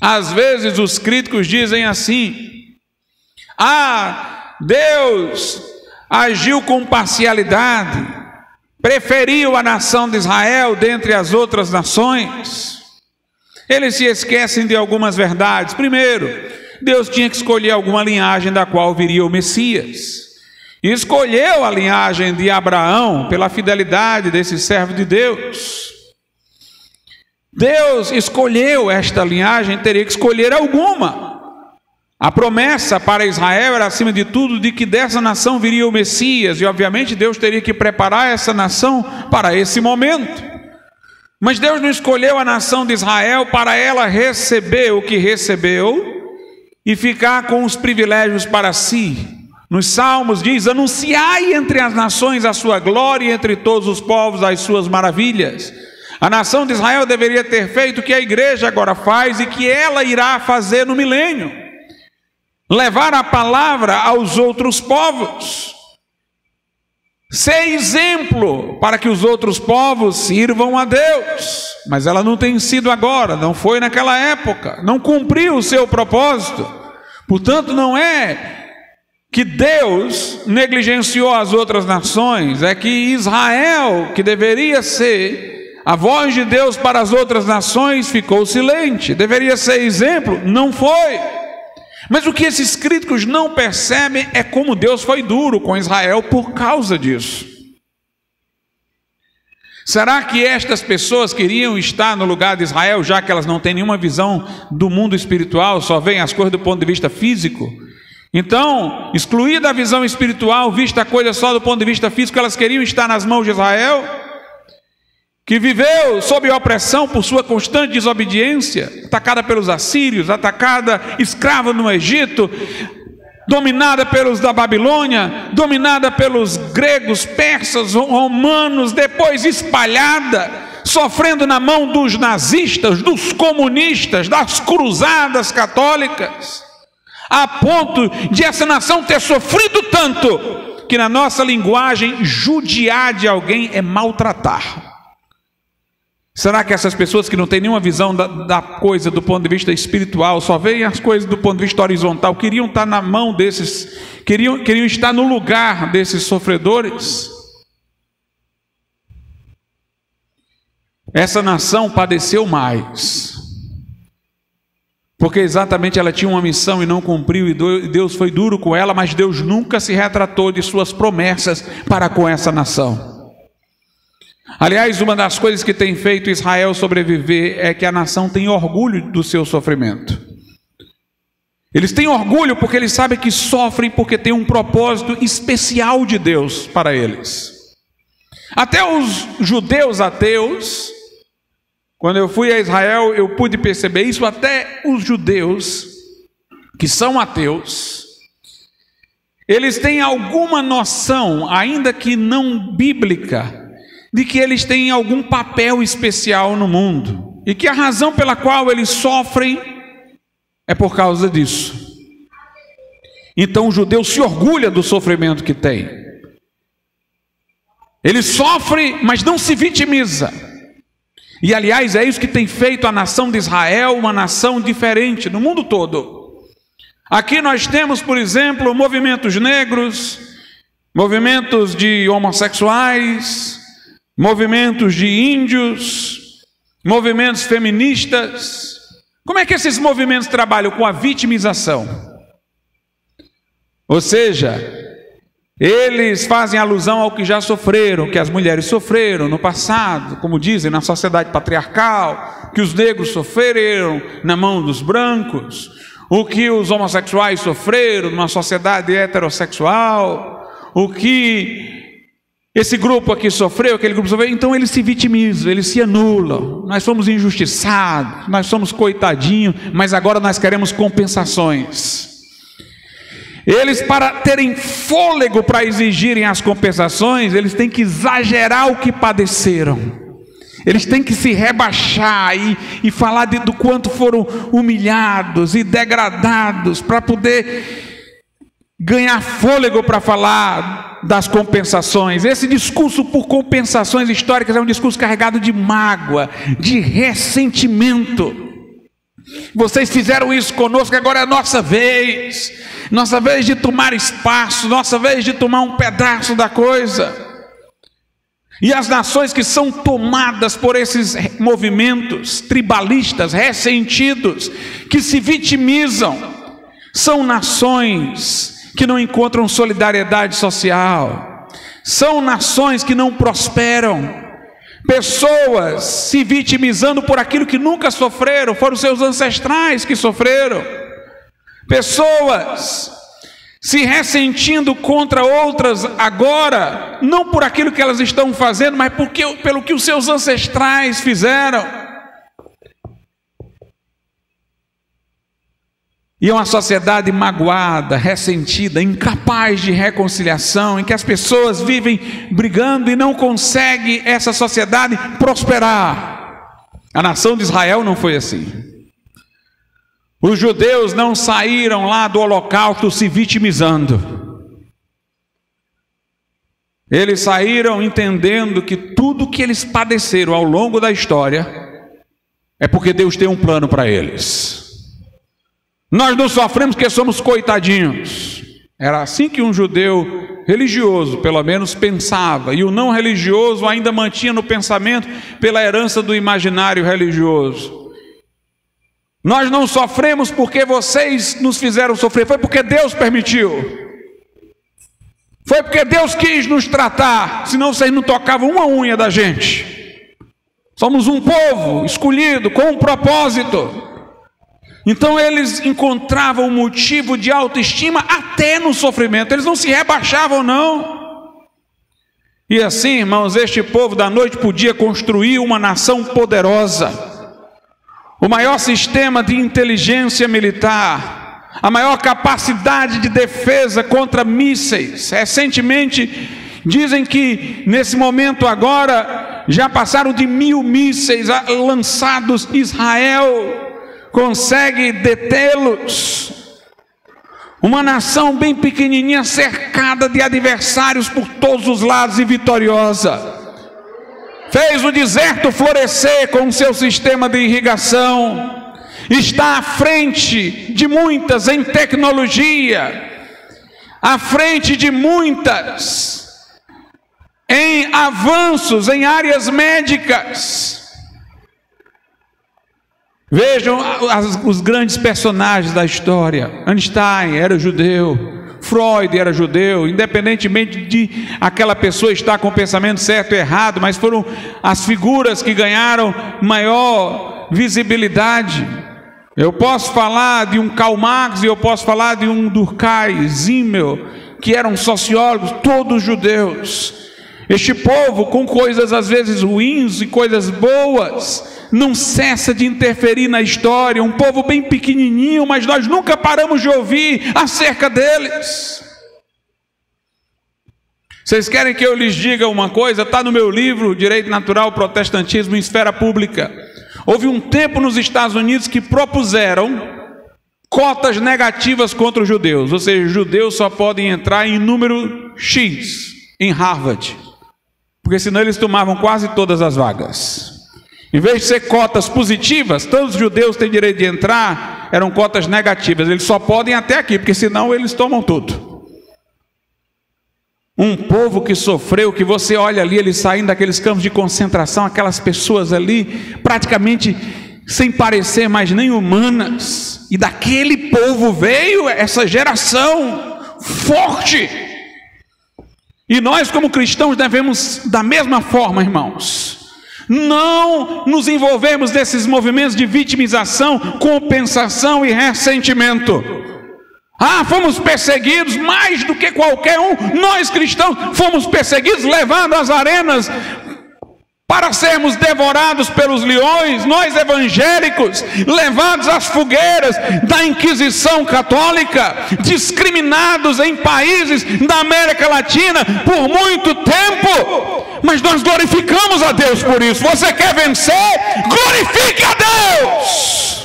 Às vezes os críticos dizem assim: Deus agiu com parcialidade, preferiu a nação de Israel dentre as outras nações. Eles se esquecem de algumas verdades. Primeiro, Deus tinha que escolher alguma linhagem da qual viria o Messias. E escolheu a linhagem de Abraão pela fidelidade desse servo de Deus. Deus escolheu esta linhagem, teria que escolher alguma. A promessa para Israel era, acima de tudo, de que dessa nação viria o Messias. E obviamente Deus teria que preparar essa nação para esse momento. Mas Deus não escolheu a nação de Israel para ela receber o que recebeu e ficar com os privilégios para si. Nos Salmos diz: anunciai entre as nações a sua glória e entre todos os povos as suas maravilhas. A nação de Israel deveria ter feito o que a igreja agora faz e que ela irá fazer no milênio: levar a palavra aos outros povos, ser exemplo para que os outros povos sirvam a Deus. Mas ela não tem sido agora, não foi naquela época, não cumpriu o seu propósito. Portanto, não é que Deus negligenciou as outras nações, é que Israel, que deveria ser a voz de Deus para as outras nações, ficou silente. Deveria ser exemplo, não foi. Mas o que esses críticos não percebem é como Deus foi duro com Israel por causa disso. Será que estas pessoas queriam estar no lugar de Israel, já que elas não têm nenhuma visão do mundo espiritual, só veem as coisas do ponto de vista físico? Então, excluída a visão espiritual, vista a coisa só do ponto de vista físico, elas queriam estar nas mãos de Israel, que viveu sob opressão por sua constante desobediência, atacada pelos assírios, atacada escrava no Egito, dominada pelos da Babilônia, dominada pelos gregos, persas, romanos, depois espalhada, sofrendo na mão dos nazistas, dos comunistas, das cruzadas católicas, a ponto de essa nação ter sofrido tanto, que na nossa linguagem, judiar de alguém é maltratar. Será que essas pessoas que não têm nenhuma visão da coisa do ponto de vista espiritual, só veem as coisas do ponto de vista horizontal, queriam estar na mão desses, queriam estar no lugar desses sofredores? Essa nação padeceu mais, porque exatamente ela tinha uma missão e não cumpriu, e Deus foi duro com ela, mas Deus nunca se retratou de suas promessas para com essa nação. Aliás, uma das coisas que tem feito Israel sobreviver é que a nação tem orgulho do seu sofrimento. Eles têm orgulho porque eles sabem que sofrem porque tem um propósito especial de Deus para eles. Até os judeus ateus, quando eu fui a Israel, eu pude perceber isso. Até os judeus que são ateus, eles têm alguma noção, ainda que não bíblica, de que eles têm algum papel especial no mundo, e que a razão pela qual eles sofrem é por causa disso. Então o judeu se orgulha do sofrimento que tem. Ele sofre, mas não se vitimiza. E aliás, é isso que tem feito a nação de Israel uma nação diferente no mundo todo. Aqui nós temos, por exemplo, movimentos negros, movimentos de homossexuais, movimentos de índios, movimentos feministas. Como é que esses movimentos trabalham? Com a vitimização. Ou seja, eles fazem alusão ao que já sofreram, que as mulheres sofreram no passado, como dizem, na sociedade patriarcal, que os negros sofreram na mão dos brancos, o que os homossexuais sofreram numa sociedade heterossexual, o que esse grupo aqui sofreu, aquele grupo sofreu. Então eles se vitimizam, eles se anulam. Nós somos injustiçados, nós somos coitadinhos, mas agora nós queremos compensações. Eles, para terem fôlego para exigirem as compensações, eles têm que exagerar o que padeceram. Eles têm que se rebaixar e falar do quanto foram humilhados e degradados, para poder ganhar fôlego para falar das compensações. Esse discurso por compensações históricas é um discurso carregado de mágoa, de ressentimento. Vocês fizeram isso conosco, agora é a nossa vez de tomar espaço, nossa vez de tomar um pedaço da coisa. E as nações que são tomadas por esses movimentos tribalistas, ressentidos, que se vitimizam, são nações que não encontram solidariedade social, são nações que não prosperam, pessoas se vitimizando por aquilo que nunca sofreram, foram seus ancestrais que sofreram, pessoas se ressentindo contra outras agora, não por aquilo que elas estão fazendo, mas pelo que os seus ancestrais fizeram. E é uma sociedade magoada, ressentida, incapaz de reconciliação, em que as pessoas vivem brigando e não conseguem essa sociedade prosperar. A nação de Israel não foi assim. Os judeus não saíram lá do holocausto se vitimizando. Eles saíram entendendo que tudo que eles padeceram ao longo da história é porque Deus tem um plano para eles. Nós não sofremos porque somos coitadinhos. Era assim que um judeu religioso, pelo menos, pensava. E o não religioso ainda mantinha no pensamento pela herança do imaginário religioso. Nós não sofremos porque vocês nos fizeram sofrer, foi porque Deus permitiu. Foi porque Deus quis nos tratar, senão vocês não tocavam uma unha da gente. Somos um povo escolhido com um propósito. Então eles encontravam um motivo de autoestima até no sofrimento, eles não se rebaixavam não. E assim, irmãos, este povo da noite podia construir uma nação poderosa, o maior sistema de inteligência militar, a maior capacidade de defesa contra mísseis. Recentemente, dizem que nesse momento agora, já passaram de 1000 mísseis lançados. Israel consegue detê-los. Uma nação bem pequenininha, cercada de adversários por todos os lados e vitoriosa. Fez o deserto florescer com o seu sistema de irrigação, está à frente de muitas em tecnologia, à frente de muitas em avanços em áreas médicas. Vejam os grandes personagens da história. Einstein era judeu, Freud era judeu, independentemente de aquela pessoa estar com o pensamento certo ou errado, mas foram as figuras que ganharam maior visibilidade. Eu posso falar de um Karl Marx e eu posso falar de um Durkheim, Simmel, que eram sociólogos, todos judeus. Este povo, com coisas às vezes ruins e coisas boas, não cessa de interferir na história. Um povo bem pequenininho, mas nós nunca paramos de ouvir acerca deles. Vocês querem que eu lhes diga uma coisa? Está no meu livro, Direito Natural, Protestantismo em Esfera Pública. Houve um tempo nos Estados Unidos que propuseram cotas negativas contra os judeus, ou seja, os judeus só podem entrar em número X em Harvard, porque senão eles tomavam quase todas as vagas. Em vez de ser cotas positivas, todos os judeus têm direito de entrar, eram cotas negativas, eles só podem até aqui, porque senão eles tomam tudo. Um povo que sofreu, que você olha ali, eles saindo daqueles campos de concentração, aquelas pessoas ali, praticamente sem parecer mais nem humanas, e daquele povo veio essa geração forte. E nós como cristãos devemos, da mesma forma, irmãos, não nos envolvermos nesses movimentos de vitimização, compensação e ressentimento. Fomos perseguidos mais do que qualquer um. Nós cristãos fomos perseguidos, levados às arenas para sermos devorados pelos leões. Nós evangélicos, levados às fogueiras da Inquisição Católica, discriminados em países da América Latina por muito tempo. Mas nós glorificamos a Deus por isso. Você quer vencer? Glorifique a Deus!